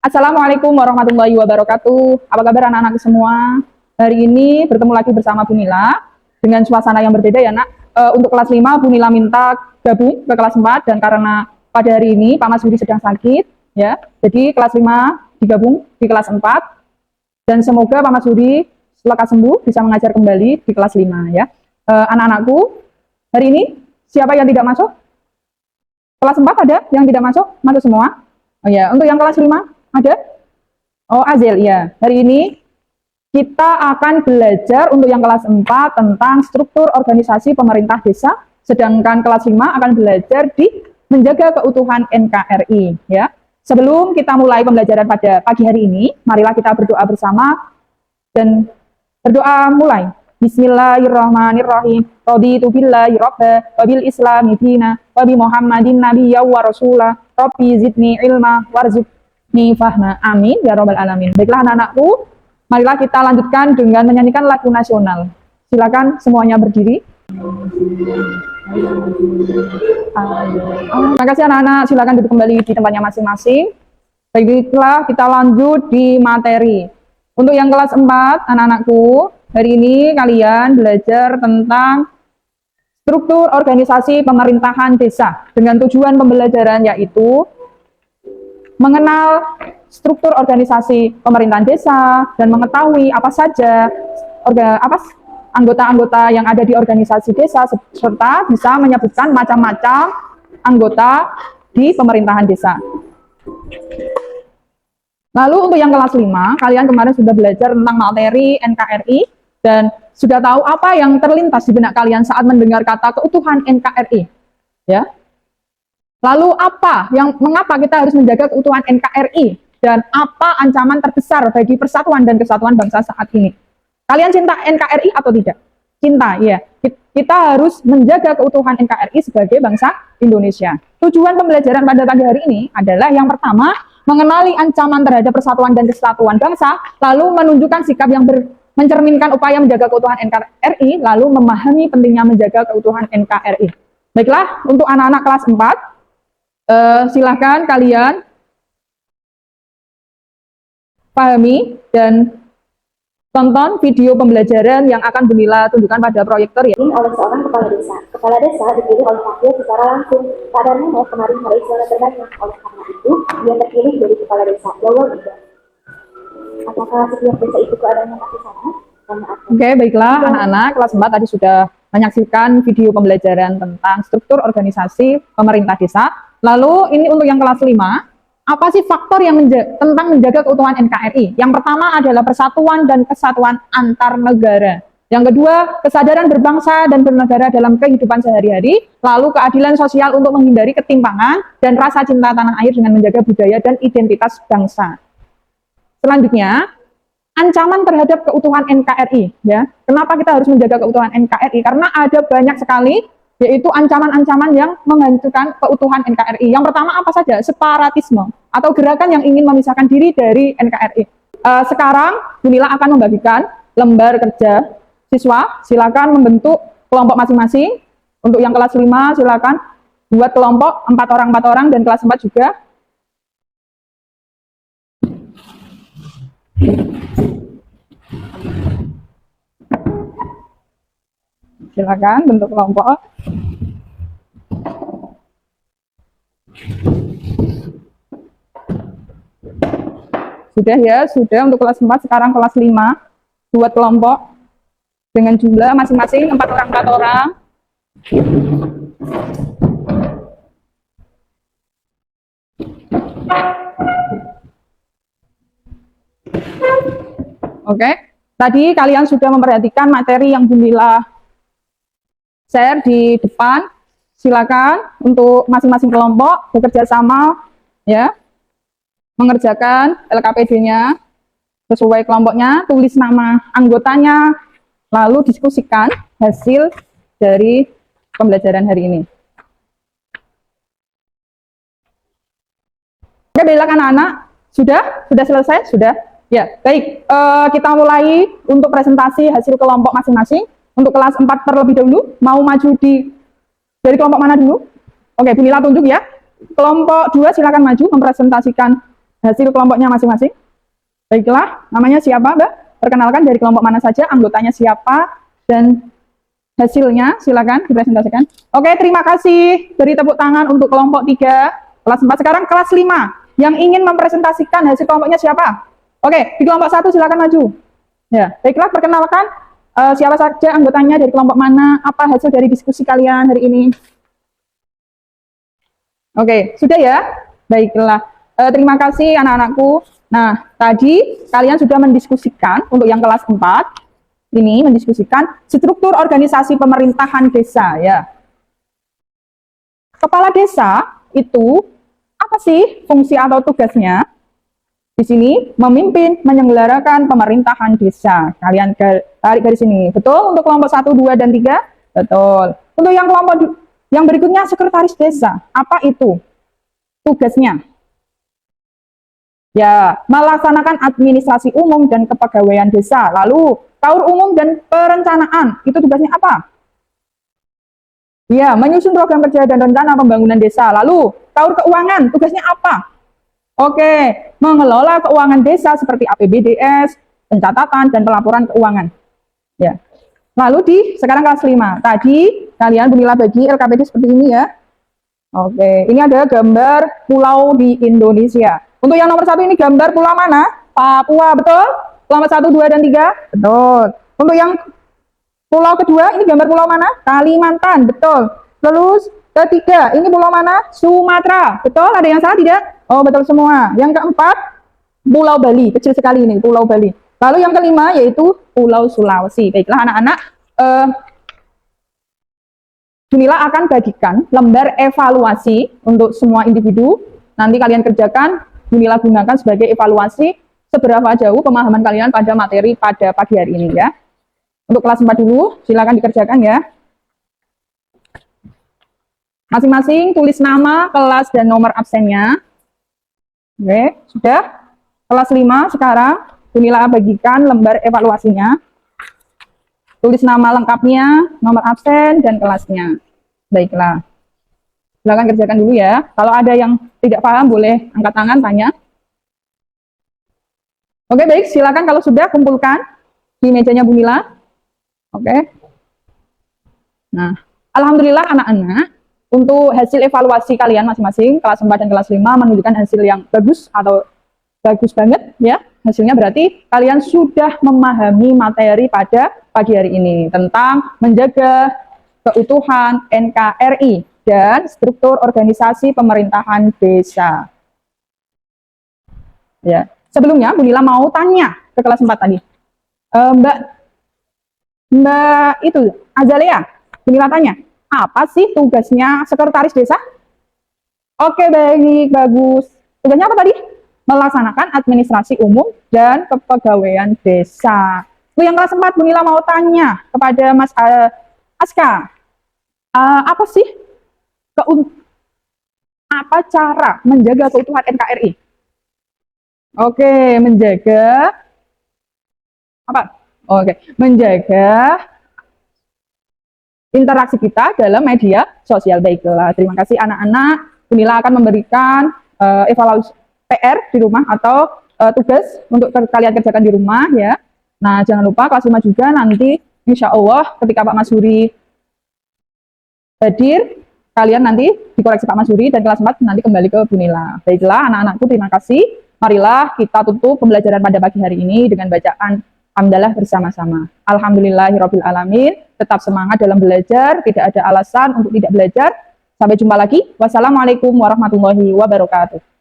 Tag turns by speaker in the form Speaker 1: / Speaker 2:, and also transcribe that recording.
Speaker 1: Assalamualaikum warahmatullahi wabarakatuh. Apa kabar anak-anak semua? Hari ini bertemu lagi bersama Bu Nila dengan suasana yang berbeda ya nak. Untuk kelas 5 Bu Nila minta gabung ke kelas 4 dan karena pada hari ini Pak Mas Yudi sedang sakit ya. Jadi kelas 5 digabung di kelas 4 dan semoga Pak Mas Yudi lekas sembuh bisa mengajar kembali di kelas 5 ya. Anak-anakku, hari ini siapa yang tidak masuk? Kelas 4 ada yang tidak masuk? Masuk semua? Oh ya, untuk yang kelas 5 ada? Oh, Azel, ya. Hari ini kita akan belajar untuk yang kelas 4 tentang struktur organisasi pemerintah desa, sedangkan kelas 5 akan belajar di menjaga keutuhan NKRI. Ya. Sebelum kita mulai pembelajaran pada pagi hari ini, marilah kita berdoa bersama dan berdoa mulai. Bismillahirrahmanirrahim. Raditu billahi rabba wa bil islami dina wa bi Muhammadin nabiyya wa rasulah. Rabbi zidni ilma warzuqni fahma. Amin ya rabbal alamin. Baiklah anak-anakku, marilah kita lanjutkan dengan menyanyikan lagu nasional. Silakan semuanya berdiri. Terima kasih anak-anak, silakan duduk kembali di tempatnya masing-masing. Baiklah, kita lanjut di materi. Untuk yang kelas 4, anak-anakku, hari ini kalian belajar tentang struktur organisasi pemerintahan desa dengan tujuan pembelajaran yaitu mengenal struktur organisasi pemerintahan desa dan mengetahui apa saja anggota-anggota yang ada di organisasi desa serta bisa menyebutkan macam-macam anggota di pemerintahan desa. Lalu untuk yang kelas 5, kalian kemarin sudah belajar tentang materi NKRI dan sudah tahu apa yang terlintas di benak kalian saat mendengar kata keutuhan NKRI. Ya. Lalu mengapa kita harus menjaga keutuhan NKRI dan apa ancaman terbesar bagi persatuan dan kesatuan bangsa saat ini? Kalian cinta NKRI atau tidak? Cinta, ya. Kita harus menjaga keutuhan NKRI sebagai bangsa Indonesia. Tujuan pembelajaran pada pagi hari ini adalah yang pertama, mengenali ancaman terhadap persatuan dan kesatuan bangsa, lalu menunjukkan sikap yang mencerminkan upaya menjaga keutuhan NKRI, lalu memahami pentingnya menjaga keutuhan NKRI. Baiklah, untuk anak-anak kelas 4, silakan kalian pahami dan tonton video pembelajaran yang akan Bu Nila tunjukkan pada proyektor ya.
Speaker 2: Oleh seorang kepala desa. Kepala desa dipilih oleh rakyat secara langsung. Kadarnya kemarin hari suara terbanyak. Oleh karena itu, dia terpilih jadi kepala desa. Jawab tidak. Apakah setiap desa itu keadaannya masih sama?
Speaker 1: Oke, baiklah anak-anak kelas 4 tadi sudah menyaksikan video pembelajaran tentang struktur organisasi pemerintah desa. Lalu ini untuk yang kelas 5. Apa sih faktor yang tentang menjaga keutuhan NKRI? Yang pertama adalah persatuan dan kesatuan antar negara. Yang kedua, kesadaran berbangsa dan bernegara dalam kehidupan sehari-hari. Lalu keadilan sosial untuk menghindari ketimpangan dan rasa cinta tanah air dengan menjaga budaya dan identitas bangsa. Selanjutnya, ancaman terhadap keutuhan NKRI. Ya, kenapa kita harus menjaga keutuhan NKRI? Karena ada banyak sekali yaitu ancaman-ancaman yang menghancurkan keutuhan NKRI. Yang pertama apa saja? Separatisme atau gerakan yang ingin memisahkan diri dari NKRI. Sekarang Bu Nila akan membagikan lembar kerja siswa. Silakan membentuk kelompok masing-masing. Untuk yang kelas 5 silakan buat kelompok 4 orang dan kelas 4 juga. Silakan bentuk kelompok. Sudah ya, sudah untuk kelas 4, sekarang kelas 5. Buat kelompok dengan jumlah masing-masing 4 orang. Oke, tadi kalian sudah memperhatikan materi yang Bu Nila share di depan. Silakan untuk masing-masing kelompok bekerja sama ya, mengerjakan LKPD-nya sesuai kelompoknya, tulis nama anggotanya, lalu diskusikan hasil dari pembelajaran hari ini. Oke, baiklah anak-anak, sudah selesai? Sudah? Ya, baik. Kita mulai untuk presentasi hasil kelompok masing-masing. Untuk kelas 4 terlebih dahulu, mau maju dari kelompok mana dulu? Oke, Bu Nila tunjuk ya. Kelompok 2 silakan maju mempresentasikan hasil kelompoknya masing-masing? Baiklah, namanya siapa, Mbak? Perkenalkan dari kelompok mana saja, anggotanya siapa, dan hasilnya silakan dipresentasikan. Oke, terima kasih. Beri tepuk tangan untuk kelompok 3, kelas 4. Sekarang kelas 5. Yang ingin mempresentasikan hasil kelompoknya siapa? Oke, di kelompok 1 silakan maju. Ya, baiklah, perkenalkan siapa saja anggotanya, dari kelompok mana, apa hasil dari diskusi kalian hari ini. Oke, sudah ya? Baiklah, terima kasih anak-anakku. Nah, tadi kalian sudah mendiskusikan untuk yang kelas 4, ini mendiskusikan struktur organisasi pemerintahan desa ya. Kepala desa itu apa sih fungsi atau tugasnya? Di sini memimpin, menyelenggarakan pemerintahan desa. Kalian tarik dari sini. Betul untuk kelompok 1, 2, dan 3? Betul. Untuk yang kelompok yang berikutnya sekretaris desa. Apa itu tugasnya? Ya, melaksanakan administrasi umum dan kepegawaian desa. Lalu, taur umum dan perencanaan, itu tugasnya apa? Ya, menyusun program kerja dan rencana pembangunan desa. Lalu, taur keuangan, tugasnya apa? Oke, mengelola keuangan desa seperti APBDS, pencatatan, dan pelaporan keuangan. Ya. Lalu sekarang kelas 5. Tadi, kalian Bunila bagi LKPD seperti ini ya. Oke, ini ada gambar pulau di Indonesia. Untuk yang nomor 1 ini gambar pulau mana? Papua, betul? Kelompok 1, 2, dan 3? Betul. Untuk yang pulau kedua, ini gambar pulau mana? Kalimantan, betul. Terus ketiga, ini pulau mana? Sumatera, betul? Ada yang salah tidak? Oh, betul semua. Yang keempat, Pulau Bali, kecil sekali ini, Pulau Bali. Lalu yang kelima, yaitu Pulau Sulawesi. Baiklah anak-anak, Bunila akan bagikan lembar evaluasi untuk semua individu. Nanti kalian kerjakan, Bunila gunakan sebagai evaluasi seberapa jauh pemahaman kalian pada materi pada pagi hari ini ya. Untuk kelas 4 dulu, silakan dikerjakan ya. Masing-masing tulis nama, kelas, dan nomor absennya. Oke, sudah. Kelas 5 sekarang, Bunila bagikan lembar evaluasinya. Tulis nama lengkapnya, nomor absen, dan kelasnya. Baiklah. Silakan kerjakan dulu ya. Kalau ada yang tidak paham, boleh angkat tangan, tanya. Oke, baik. Silakan kalau sudah, kumpulkan di mejanya Bunila. Oke. Nah, alhamdulillah anak-anak, untuk hasil evaluasi kalian masing-masing, kelas 4 dan kelas 5 menunjukkan hasil yang bagus atau bagus banget ya. Hasilnya berarti kalian sudah memahami materi pada pagi hari ini tentang menjaga keutuhan NKRI dan struktur organisasi pemerintahan desa. Ya, sebelumnya Bunila mau tanya ke kelas 4 tadi. Mbak itu Azalea, Bunila tanya, apa sih tugasnya sekretaris desa? Oke, baik, bagus. Tugasnya apa tadi? Melaksanakan administrasi umum dan kepegawaian desa. Yang kelas 4, Bunila mau tanya kepada Mas Aska, apa sih apa cara menjaga keutuhan NKRI? Oke, menjaga apa? Oke, menjaga interaksi kita dalam media sosial. Baiklah, terima kasih anak-anak. Bunila akan memberikan evaluasi PR di rumah atau tugas untuk kalian kerjakan di rumah ya. Nah, jangan lupa kelas 5 juga nanti insya Allah ketika Pak Mas Huri hadir, kalian nanti dikoreksi Pak Mas Huri dan kelas 4 nanti kembali ke Bunila. Baiklah anak-anakku, terima kasih. Marilah kita tutup pembelajaran pada pagi hari ini dengan bacaan hamdalah bersama-sama. Alhamdulillahirabbil alamin. Tetap semangat dalam belajar, tidak ada alasan untuk tidak belajar. Sampai jumpa lagi. Wassalamualaikum warahmatullahi wabarakatuh.